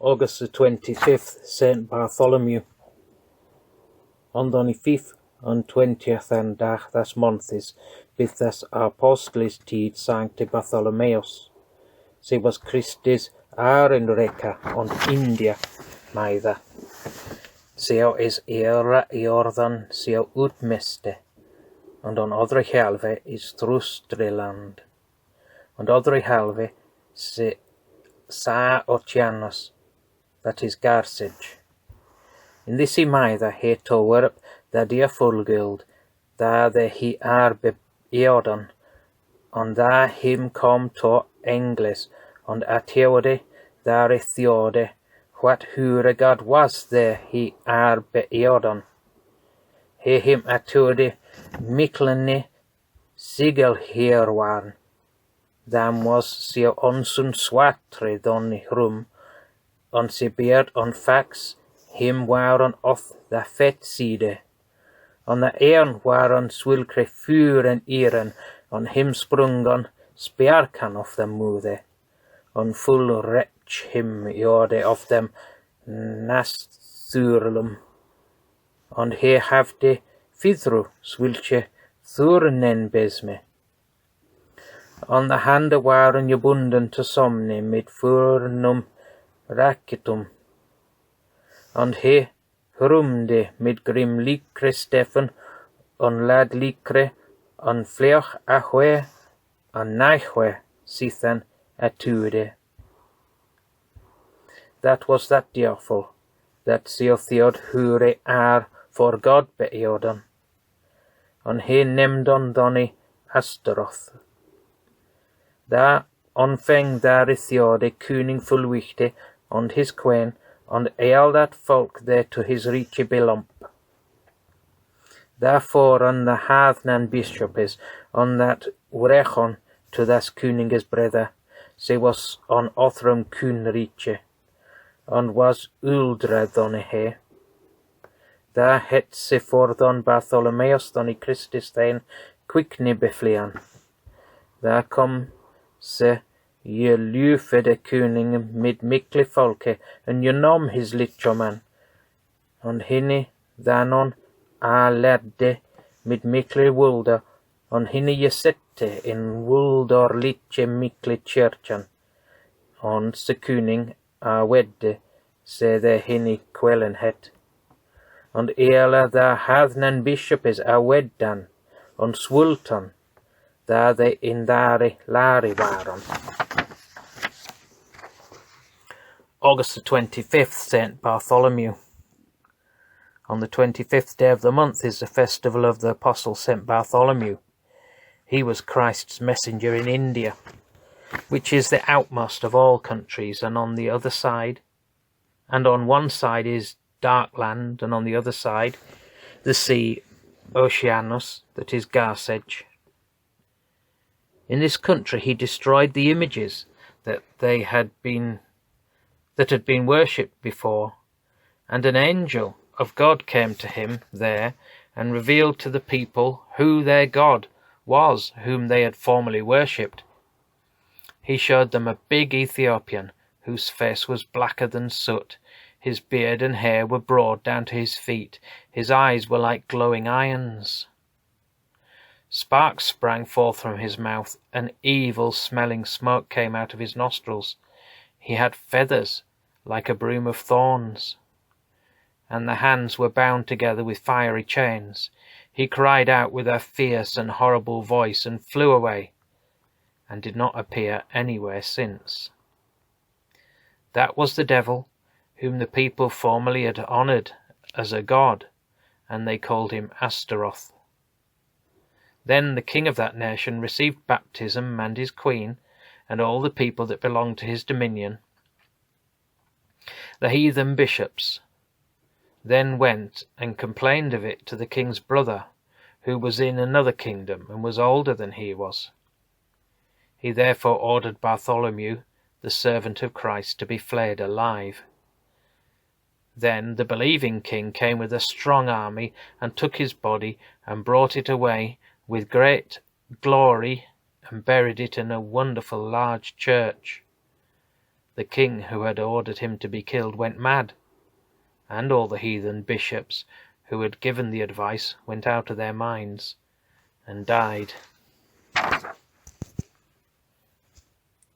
August the 25th, St Bartholomew. On the 25th and 20th and das months bydd das apostlis tid Sancti Bartholomeus. Se was Christis in Reca on India maidha. Seo is era Jordan seo utmeste. And on other halve is Trustriland. And other halve se Sa Oceanus, that is Garsage. In this maidha he towerp da dia fullgild, da the he be Jordan, and da him come to Englis, and ateude da ethiode, what hure God was there he be Jordan. He him ateude miklene sigel hier waren. Dam was se onsun swatre donni rum, on se beard on fax, him waren off the fet side. On the earn waren swilkre furen iren, on him sprungon spjarkan of the mude. On full wretch him jorde of them nasturlum. On he havde fidru swilche thurnen besme. On the hand waren gebunden to somne mid furnum raketum. And he rumde mid grim likre Stefan, on lad likre, on fleoch ahwe, on naichwe, sithan atude. That was that diafol, that seothiod hure for God beeodan. On he nemdon doni Astaroth. Da onfeng daar ithiode kuning fullwichte, and his queen, and all that folk there to his riche belump. Therefore on the Hathnan bishop is, on that Urechon to das Kuninges brother, se was on Othram kun riche, and was uldra doni he. Da het se for don Bartholomeus doni Christus thein quickne beflian. Da kom se je lufe de kuning mid mikle folke, en je nom his lichoman. And hinne danon ledde mid mikle wulda, and hinne je sette in wuldor liche mikle kyrkjan. And se kuning wedde se de hinne quellen het. And ela da Hathnan bishop is weddan, and swultan, da de in dare lari waren. August the 25th, St Bartholomew. On the 25th day of the month is the festival of the Apostle St Bartholomew. He was Christ's messenger in India, which is the outmost of all countries, and on the other side, and on one side is dark land, and on the other side the sea Oceanus, that is Garsage. In this country he destroyed the images that had been worshipped before, and an angel of God came to him there and revealed to the people who their God was, whom they had formerly worshipped. He showed them a big Ethiopian whose face was blacker than soot. His beard and hair were broad down to his feet. His eyes were like glowing irons. Sparks sprang forth from his mouth, and evil-smelling smoke came out of his nostrils. He had feathers like a broom of thorns, and the hands were bound together with fiery chains. He cried out with a fierce and horrible voice, and flew away, and did not appear anywhere since. That was the devil, whom the people formerly had honoured as a god, and they called him Astaroth. Then the king of that nation received baptism, and his queen, and all the people that belonged to his dominion. The heathen bishops then went and complained of it to the king's brother, who was in another kingdom, and was older than he was. He therefore ordered Bartholomew, the servant of Christ, to be flayed alive. Then the believing king came with a strong army, and took his body, and brought it away with great glory, and buried it in a wonderful large church. The king who had ordered him to be killed went mad, and all the heathen bishops who had given the advice went out of their minds and died.